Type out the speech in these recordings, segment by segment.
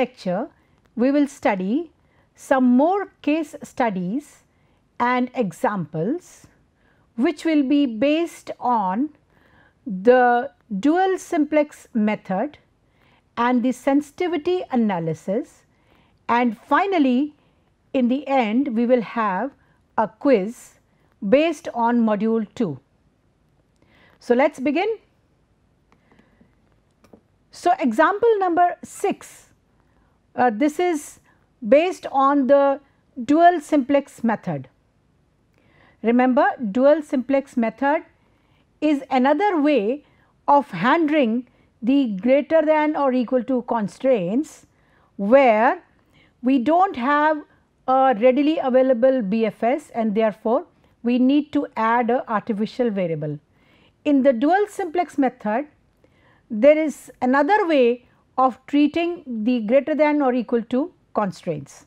lecture we will study some more case studies and examples which will be based on the dual simplex method and the sensitivity analysis, and finally in the end we will have a quiz based on module 2. So, let us begin. So, example number 6, this is based on the dual simplex method. Remember, dual simplex method is another way of handling the greater than or equal to constraints, where we do not have a readily available BFS and therefore, we need to add a artificial variable. In the dual simplex method, there is another way of treating the greater than or equal to constraints.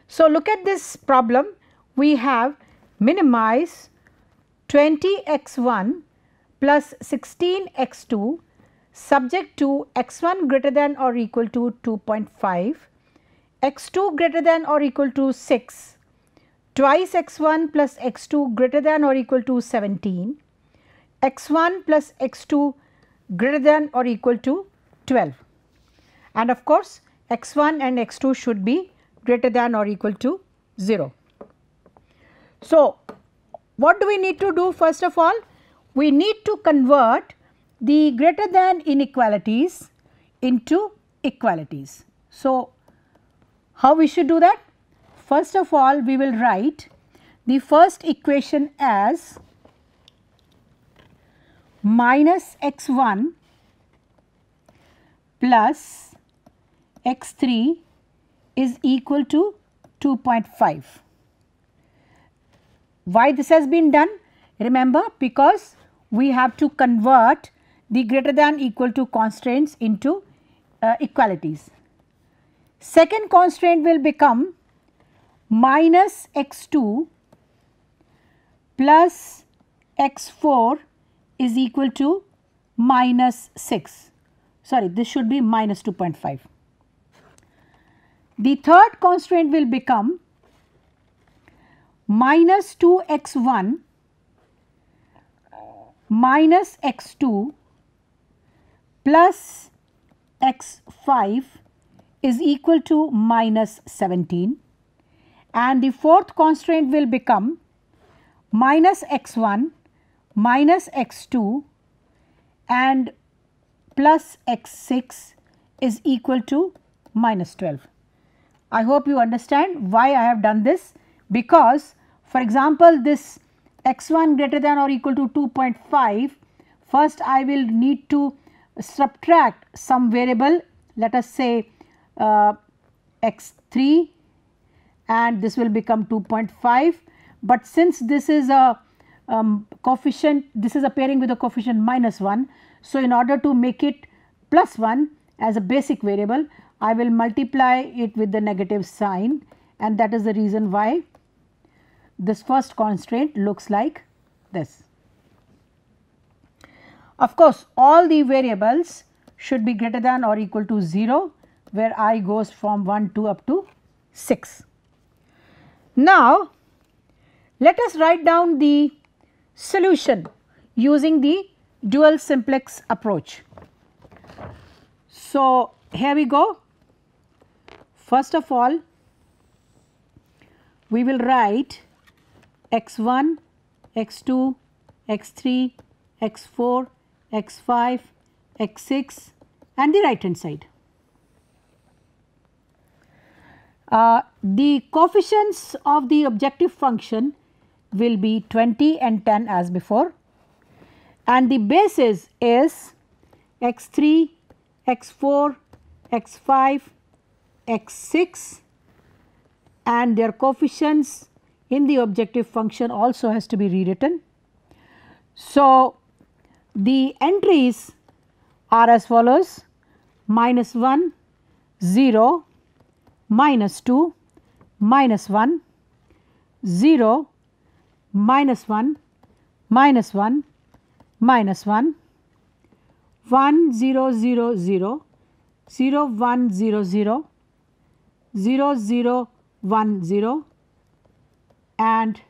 So, look at this problem. We have minimize 20x1 plus 16x2 subject to x1 greater than or equal to 2.5, x2 greater than or equal to 6, twice x1 plus x2 greater than or equal to 17, x1 plus x2 greater than or equal to 12, and of course, x1 and x2 should be greater than or equal to 0. So, what do we need to do? First of all, we need to convert the greater than inequalities into equalities. So, how we should do that? First of all, we will write the first equation as minus x1 plus x3 is equal to 2.5. Why this has been done? Remember, because we have to convert the greater than equal to constraints into equalities. Second constraint will become minus x2 plus x4 is equal to minus 6. Sorry, this should be minus 2.5. The third constraint will become minus 2x1 minus x2 plus x5 is equal to minus 17, and the fourth constraint will become minus x1 minus x2 and plus x6 is equal to minus 12. I hope you understand why I have done this, because for example, this x1 greater than or equal to 2.5, first I will need to subtract some variable, let us say x3, and this will become 2.5, but since this is a coefficient, this is a pairing with a coefficient minus 1. So, in order to make it plus 1 as a basic variable, I will multiply it with the negative sign, and that is the reason why this first constraint looks like this. Of course, all the variables should be greater than or equal to 0, where I goes from 1 to up to 6. Now, let us write down the solution using the dual simplex approach. So, here we go. First of all, we will write x1, x2, x3, x4, x5, x6 and the right hand side. The coefficients of the objective function will be 20 and 10 as before, and the basis is x3, x4, x5, x6, and their coefficients in the objective function also has to be rewritten. So, the entries are as follows: minus 1, 0, minus 2, minus 1, 0, minus 1, minus 1, minus 1, 1, 0, 0, 0, 0 1 0 0, 0 0 1 0, and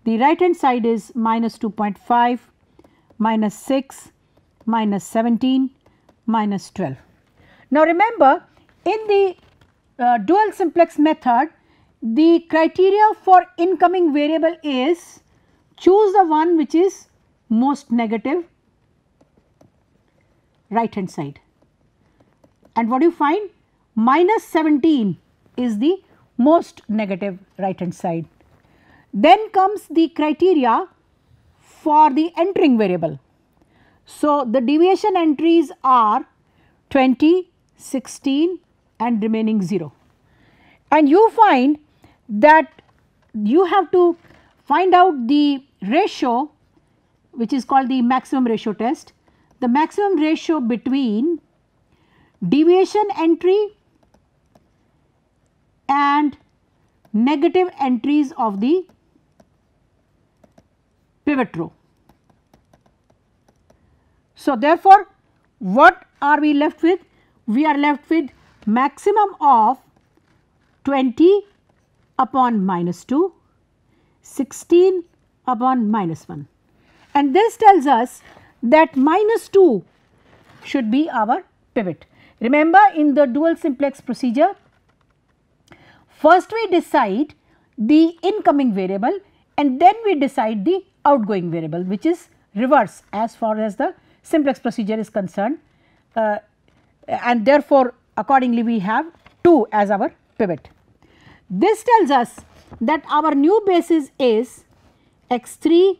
the right hand side is minus 2.5, minus 6, minus 17, minus 12. Now remember, in the dual simplex method, the criteria for incoming variable is choose the one which is most negative right hand side, and what do you find? Minus 17 is the most negative right hand side. Then comes the criteria for the entering variable. So, the deviation entries are 20, 16 and remaining 0, and you find that you have to find out the ratio which is called the maximum ratio test, the maximum ratio between deviation entry and negative entries of the pivot row. So, therefore, what are we left with? We are left with maximum of 20 upon minus 2, 16 upon minus 1, and this tells us that minus 2 should be our pivot. Remember, in the dual simplex procedure, first we decide the incoming variable and then we decide the outgoing variable, which is reverse as far as the simplex procedure is concerned, and therefore, accordingly we have 2 as our pivot. This tells us that our new basis is x3,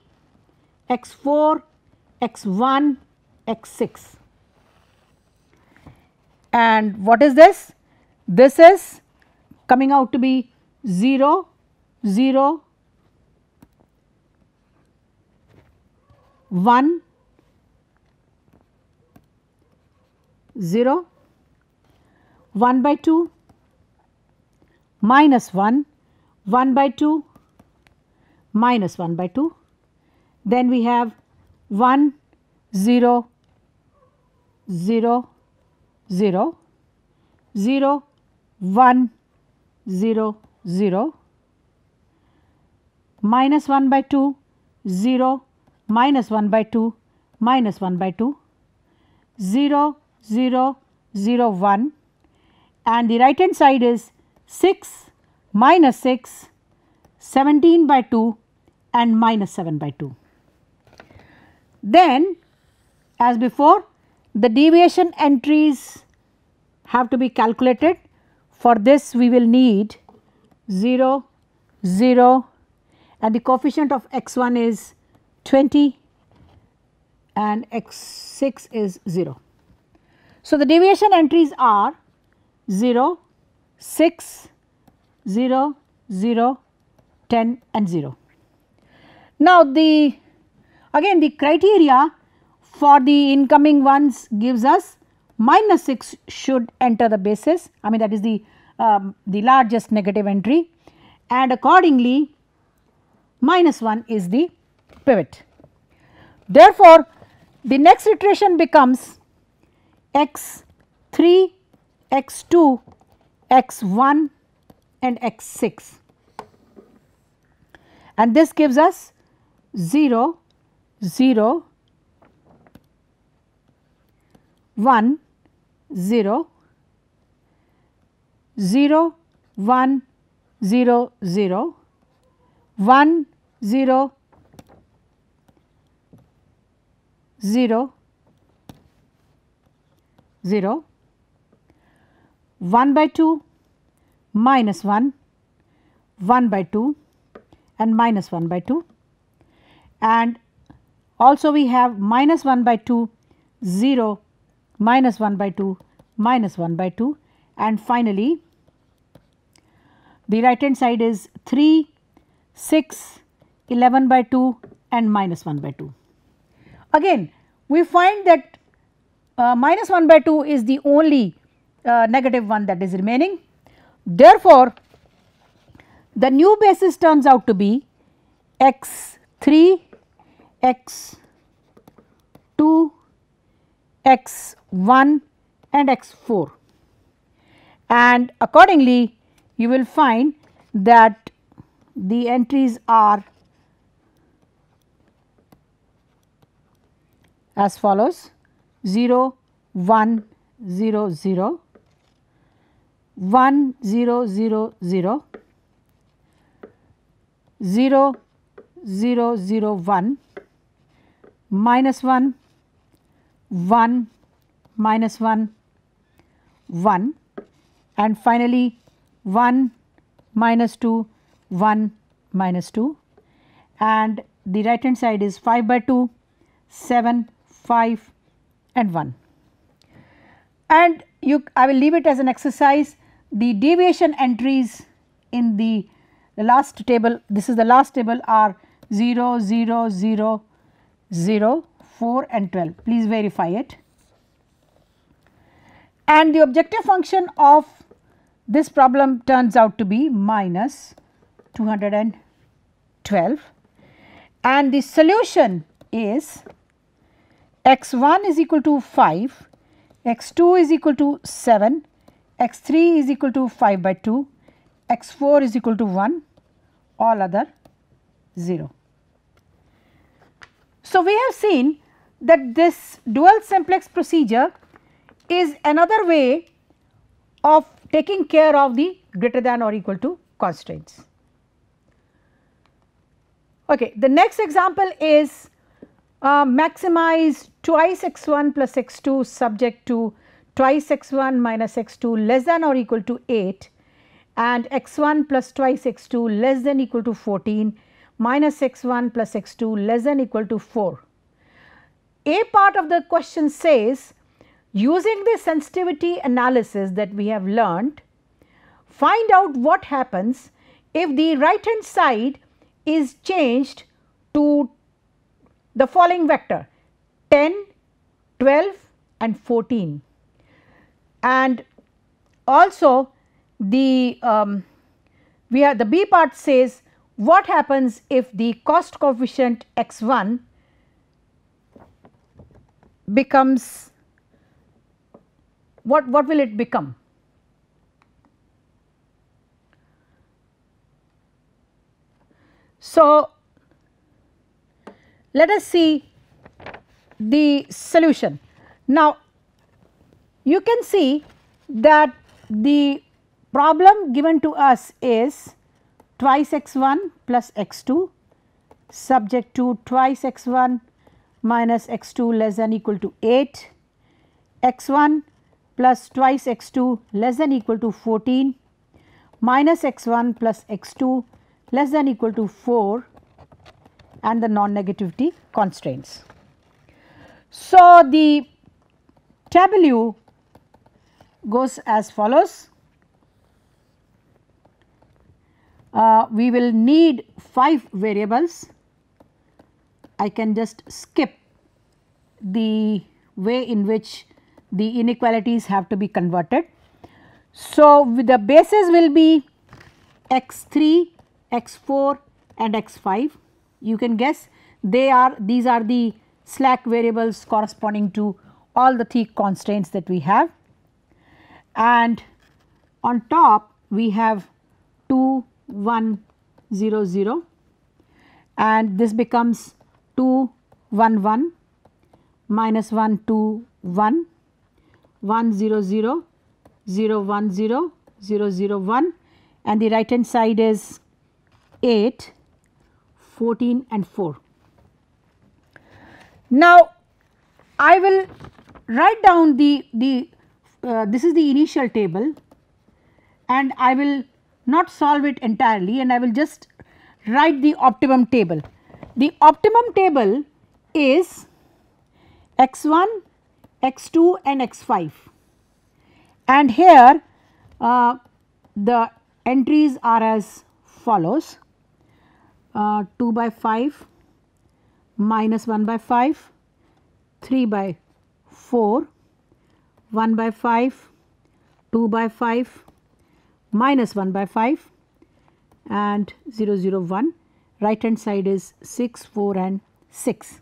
x4, x1, x6, and what is this? This is coming out to be 0, 0, 1, 0, 1 by 2, minus 1, 1 by 2, minus 1 by 2, then we have 1, 0, 0, 0, 0, 1, 0, 0, minus 1 by 2, 0, minus 1 by 2, minus 1 by 2, 0, 0, 0, 1, and the right hand side is 6, minus 6, 17 by 2 and minus 7 by 2. Then as before, the deviation entries have to be calculated. For this we will need 0, 0 and the coefficient of x1 is 20 and x6 is 0. So, the deviation entries are 0, 6, 0, 0, 10 and 0. Now, again the criteria for the incoming ones gives us minus 6 should enter the basis, I mean that is the largest negative entry, and accordingly minus 1 is the pivot. Therefore, the next iteration becomes x3, x2, x1 and x6, and this gives us 0, 0, 1, 0, 0, 1, 0, 0, 1, 0, 0, 0, 1 by 2, minus 1, 1 by 2 and minus 1 by 2, and also we have minus 1 by 2, 0, minus 1 by 2, minus 1 by 2, and finally the right hand side is 3, 6, 11 by 2 and minus 1 by 2. Again we find that minus 1 by 2 is the only negative one that is remaining. Therefore, the new basis turns out to be x3, x2, x1 and x4. and accordingly you will find that the entries are as follows: 0, 1, 0, 0, 1, 0, 0, 0, 0, 0, 0, 1, minus 1, 1, minus 1, 1, and finally 1, minus 2, 1, minus 2, and the right hand side is 5 by 2, 7, 5 and 1. And I will leave it as an exercise. The deviation entries in the last table, this is the last table, are 0, 0, 0, 0, 4 and 12. Please verify it. And the objective function of this problem turns out to be minus 212, and the solution is x1 is equal to 5, x2 is equal to 7, x3 is equal to 5 by 2, x4 is equal to 1, all other 0. So, we have seen that this dual simplex procedure is another way of taking care of the greater than or equal to constraints. Okay, the next example is maximize twice x1 plus x2 subject to twice x1 minus x2 less than or equal to 8 and x1 plus twice x2 less than equal to 14 minus x1 plus x2 less than equal to 4. A part of the question says, using the sensitivity analysis that we have learned, find out what happens if the right hand side is changed to the following vector 10, 12 and 14, and also the the B part says what happens if the cost coefficient x1 becomes, what will it become? So, let us see the solution. Now, you can see that the problem given to us is twice x1 plus x2 subject to twice x1 minus x2 less than equal to 8, x1 plus twice x2 less than equal to 14 minus x1 plus x2 less than equal to 4 and the non-negativity constraints. So, the tableau goes as follows. We will need 5 variables. I can just skip the way in which the inequalities have to be converted. So, with the bases will be x3, x4 and x5. You can guess these are the slack variables corresponding to all the 3 constraints that we have, and on top we have 2, 1, 0, 0, and this becomes 2, 1, 1, minus 1, 2, 1, 1, 0, 0, 0, 1, 0, 0, 0, 1, and the right hand side is 8, 14 and 4. Now, I will write down this is the initial table, and I will not solve it entirely, and I will just write the optimum table. The optimum table is x1, x2 and x5, and here the entries are as follows: 2 by 5, minus 1 by 5, 3 by 4, 1 by 5, 2 by 5, minus 1 by 5 and 0, 0, 1. Right hand side is 6, 4 and 6.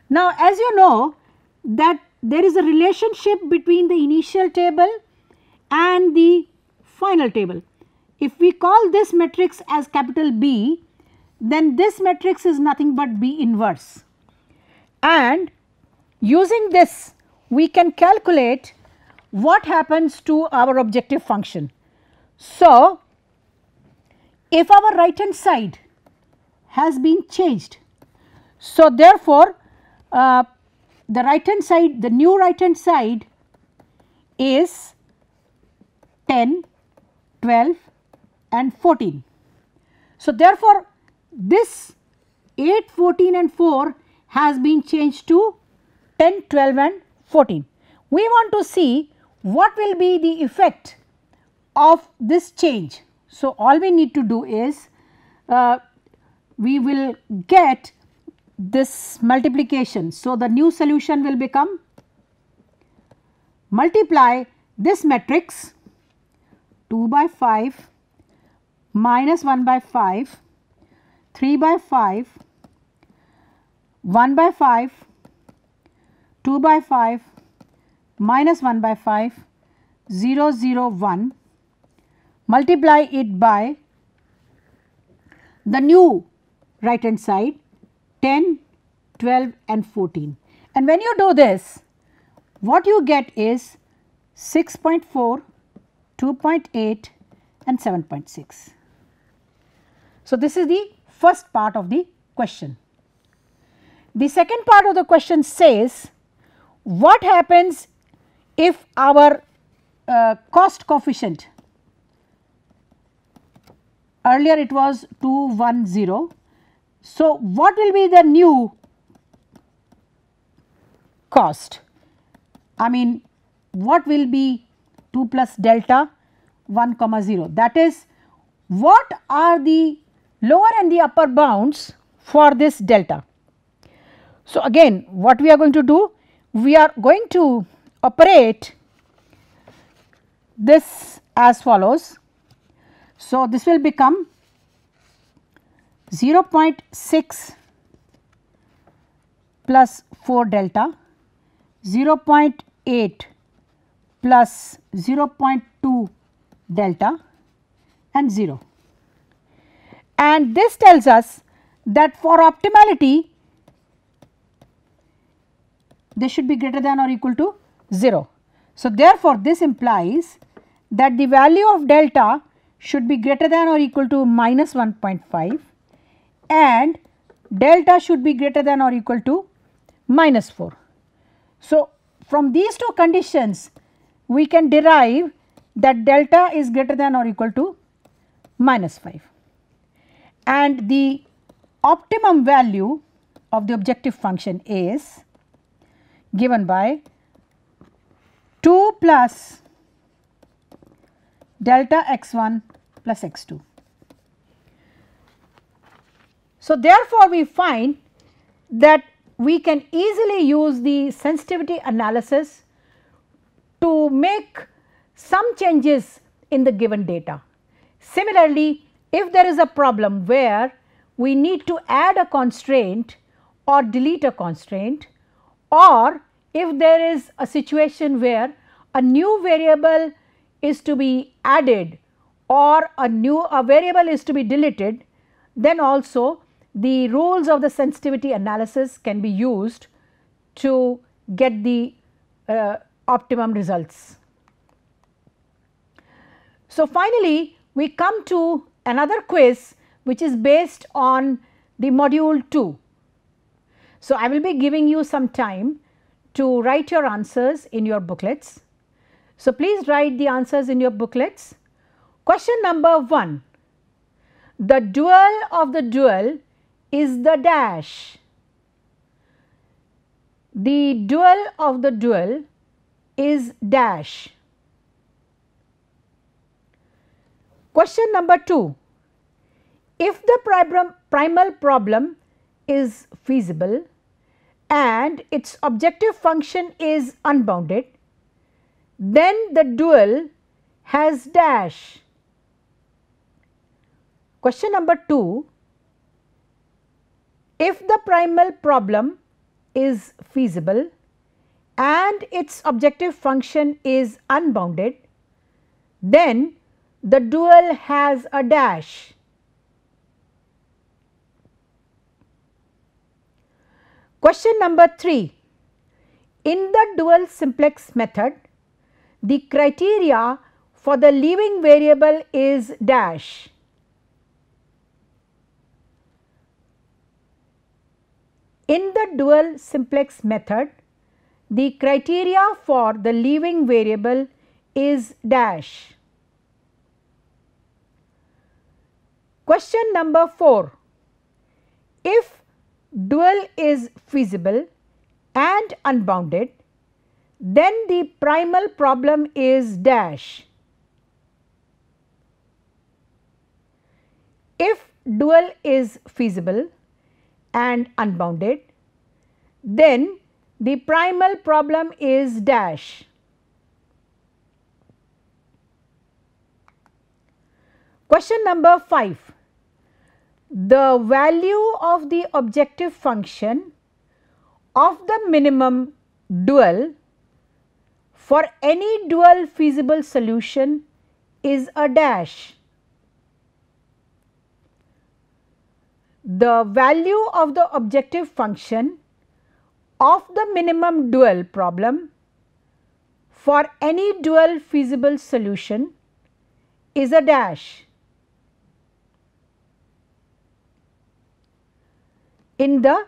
Now, as you know that there is a relationship between the initial table and the final table. If we call this matrix as capital B, then this matrix is nothing but B inverse, and using this we can calculate what happens to our objective function. So, if our right hand side has been changed, so therefore, the right hand side, the new right hand side is 10, 12 and 14. So, therefore, this 8, 14 and 4 has been changed to 10, 12 and 14. We want to see what will be the effect of this change. So, all we need to do is we will get this multiplication. So, the new solution will become multiply this matrix 2 by 5 minus 1 by 5, 3 by 5, 1 by 5, 2 by 5, minus 1 by 5, 0, 0, 1, multiply it by the new right hand side 10, 12 and 14. And when you do this, what you get is 6.4, 2.8 and 7.6. So, this is the first part of the question. The second part of the question says, what happens if our cost coefficient, earlier it was 210. So, what will be the new cost? I mean, what will be 2 plus delta 1 comma 0, that is, what are the lower and the upper bounds for this delta. So, again what we are going to do, we are going to operate this as follows. So, this will become 0.6 plus 4 delta, 0.8 plus 0.2 delta and 0. And this tells us that for optimality they should be greater than or equal to 0. So, therefore, this implies that the value of delta should be greater than or equal to minus 1.5 and delta should be greater than or equal to minus 4. So, from these two conditions we can derive that delta is greater than or equal to minus 5, and the optimum value of the objective function is given by 2 plus delta x1 plus x2. So, therefore, we find that we can easily use the sensitivity analysis to make some changes in the given data. Similarly, if there is a problem where we need to add a constraint or delete a constraint, or if there is a situation where a new variable is to be added or a variable is to be deleted, then also the rules of the sensitivity analysis can be used to get the optimum results. So, finally, we come to another quiz which is based on the module 2. So, I will be giving you some time to write your answers in your booklets. So, please write the answers in your booklets. Question number 1, the dual of the dual is the dash. The dual of the dual is dash. Question number 2, if the primal problem is feasible and its objective function is unbounded, then the dual has dash. Question number 2, if the primal problem is feasible and its objective function is unbounded, then the dual has a dash. Question number 3. In the dual simplex method, the criteria for the leaving variable is dash. In the dual simplex method, the criteria for the leaving variable is dash. Question number 4. If dual is feasible and unbounded, then the primal problem is dash. If dual is feasible and unbounded, then the primal problem is dash. Question number 5. The value of the objective function of the minimum dual for any dual feasible solution is a dash. The value of the objective function of the minimum dual problem for any dual feasible solution is a dash. In the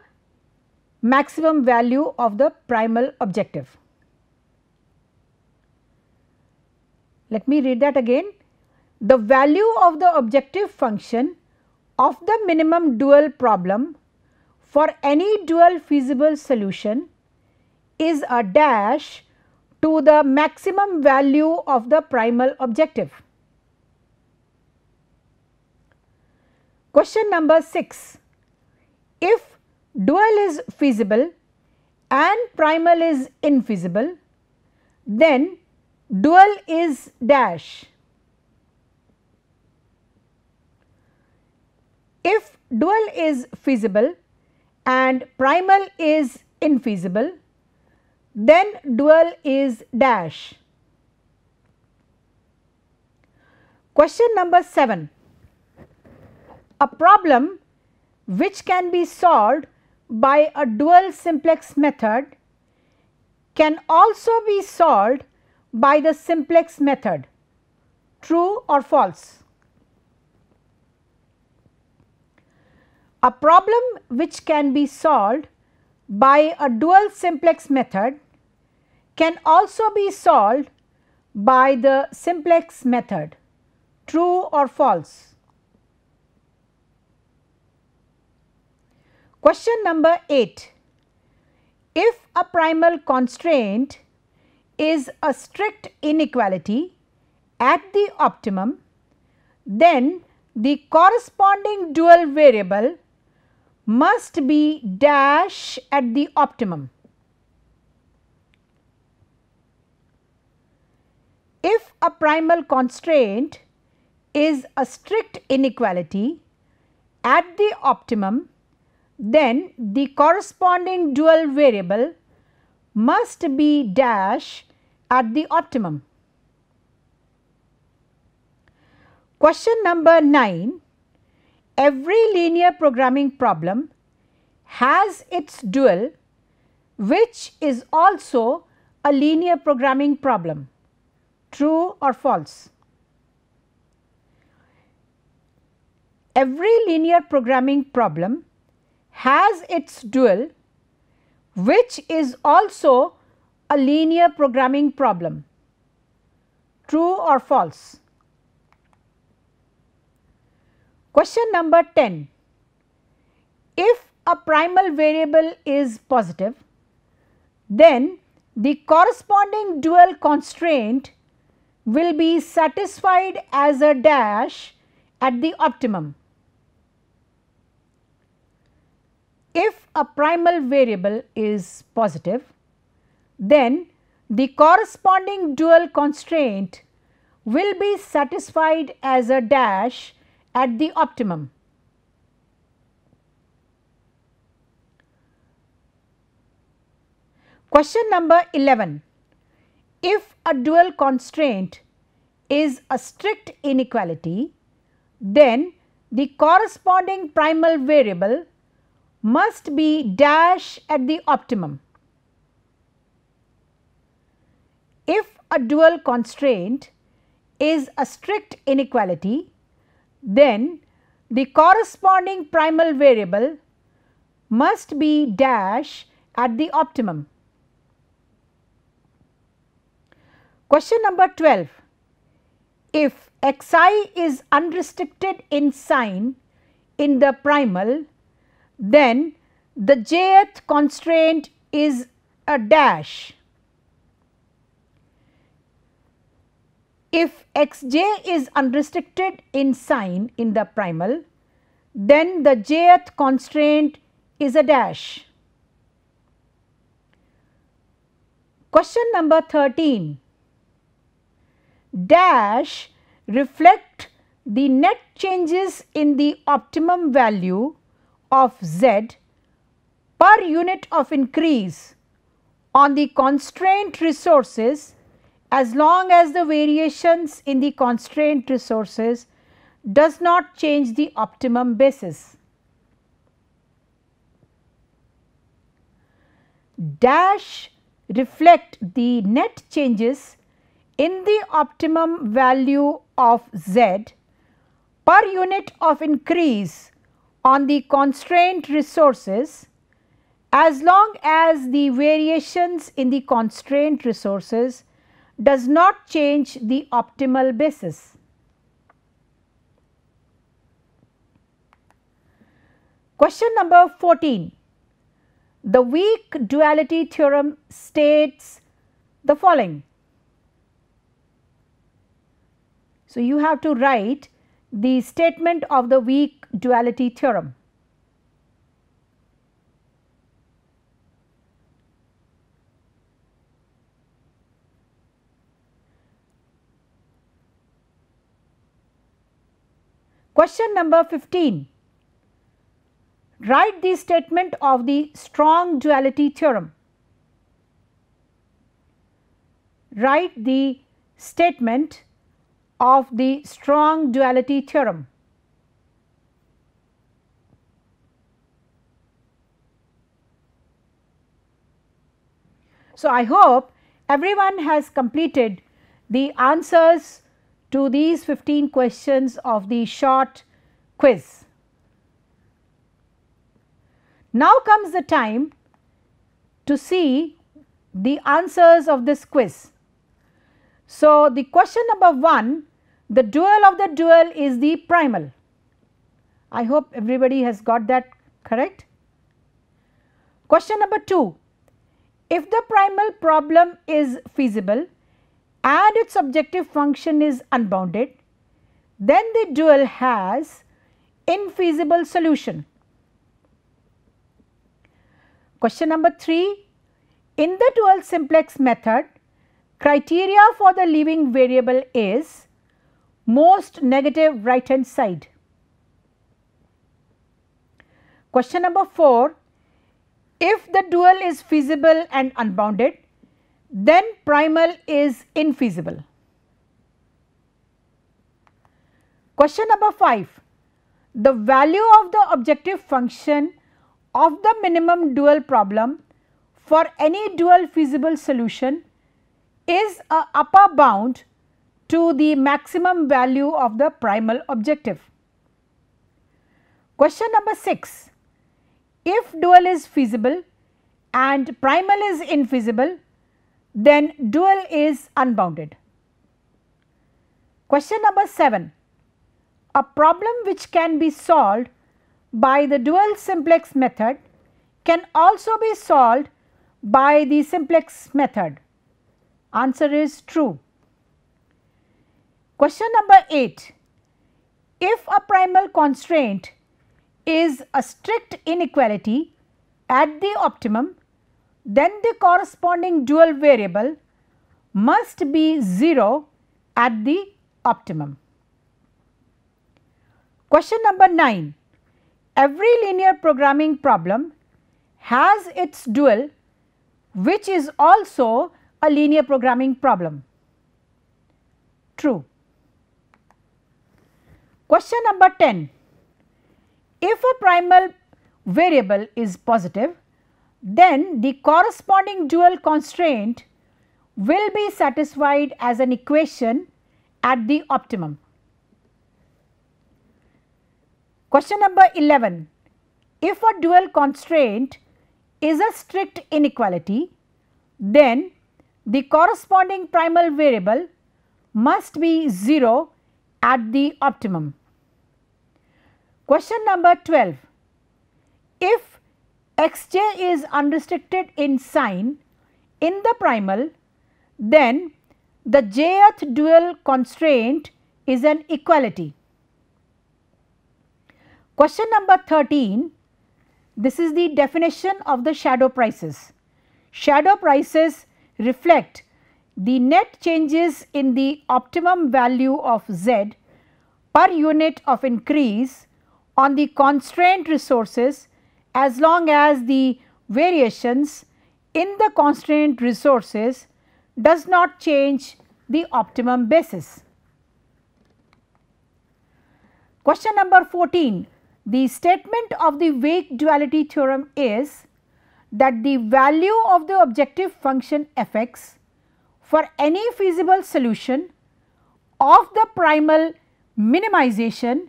maximum value of the primal objective. Let me read that again. The value of the objective function of the minimum dual problem for any dual feasible solution is a dash to the maximum value of the primal objective. Question number 6. If dual is feasible and primal is infeasible, then dual is dash. If dual is feasible and primal is infeasible, then dual is dash. Question number 7. A problem which can be solved by a dual simplex method can also be solved by the simplex method. True or false? A problem which can be solved by a dual simplex method can also be solved by the simplex method. True or false? Question number 8. If a primal constraint is a strict inequality at the optimum, then the corresponding dual variable must be dash at the optimum. If a primal constraint is a strict inequality at the optimum, then the corresponding dual variable must be dash at the optimum. Question number 9. Every linear programming problem has its dual, which is also a linear programming problem. True or false? Every linear programming problem has its dual, which is also a linear programming problem. True or false? Question number 10. If a primal variable is positive, then the corresponding dual constraint will be satisfied as a dash at the optimum. If a primal variable is positive, then the corresponding dual constraint will be satisfied as a dash at the optimum. Question number 11. If a dual constraint is a strict inequality, then the corresponding primal variable must be dash at the optimum. If a dual constraint is a strict inequality, then the corresponding primal variable must be dash at the optimum. Question number 12. If xi is unrestricted in sign in the primal, then the jth constraint is a dash. If xj is unrestricted in sign in the primal, then the jth constraint is a dash. Question number 13. Dash reflect the net changes in the optimum value of z per unit of increase on the constraint resources as long as the variations in the constraint resources does not change the optimum basis. Dash reflect the net changes in the optimum value of z per unit of increase on the constraint resources as long as the variations in the constraint resources does not change the optimal basis. Question number 14. The weak duality theorem states the following. So, you have to write the statement of the weak duality theorem. Question number 15. Write the statement of the strong duality theorem. Write the statement of the strong duality theorem. So, I hope everyone has completed the answers to these 15 questions of the short quiz. Now comes the time to see the answers of this quiz. So, the question number 1, the dual of the dual is the primal. I hope everybody has got that correct. Question number 2, if the primal problem is feasible and its objective function is unbounded, then the dual has infeasible solution. Question number 3, in the dual simplex method, criteria for the leaving variable is most negative right hand side. Question number 4, if the dual is feasible and unbounded, then primal is infeasible. Question number 5, the value of the objective function of the minimum dual problem for any dual feasible solution is a upper bound to the maximum value of the primal objective. Question number 6, if dual is feasible and primal is infeasible, then dual is unbounded. Question number 7, a problem which can be solved by the dual simplex method can also be solved by the simplex method. Answer is true. Question number 8, if a primal constraint is a strict inequality at the optimum, then the corresponding dual variable must be 0 at the optimum. Question number 9, every linear programming problem has its dual which is also a linear programming problem. True. Question number 10. If a primal variable is positive, then the corresponding dual constraint will be satisfied as an equation at the optimum. Question number 11. If a dual constraint is a strict inequality, then the corresponding primal variable must be 0 at the optimum. Question number 12. If xj is unrestricted in sign in the primal, then the jth dual constraint is an equality. Question number 13. This is the definition of the shadow prices. Shadow prices reflect the net changes in the optimum value of z per unit of increase on the constraint resources as long as the variations in the constraint resources does not change the optimum basis. Question number 14. The statement of the weak duality theorem is that the value of the objective function f(x) for any feasible solution of the primal minimization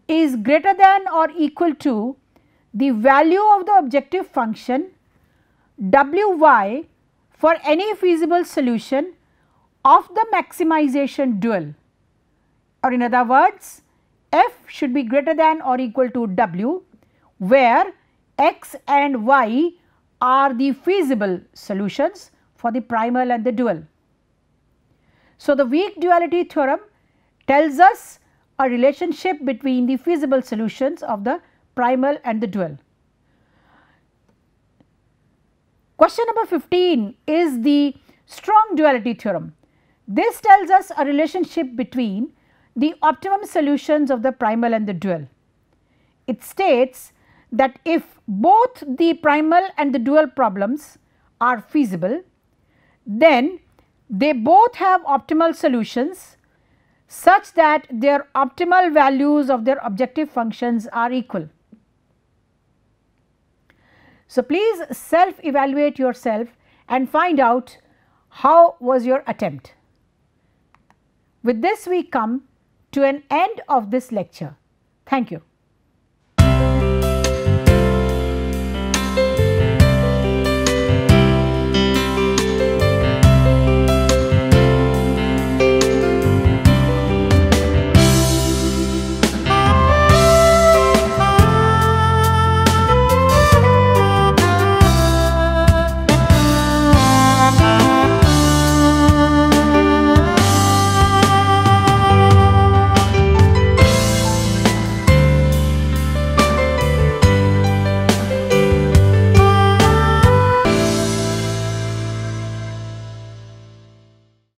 is greater than or equal to the value of the objective function Wy for any feasible solution of the maximization dual, or in other words, f should be greater than or equal to w, where x and y are the feasible solutions for the primal and the dual. So, the weak duality theorem tells us a relationship between the feasible solutions of the primal and the dual. Question number 15 is the strong duality theorem. This tells us a relationship between the optimum solutions of the primal and the dual. It states that if both the primal and the dual problems are feasible, then they both have optimal solutions such that their optimal values of their objective functions are equal. So, please self evaluate yourself and find out how was your attempt. With this we come to an end of this lecture. Thank you.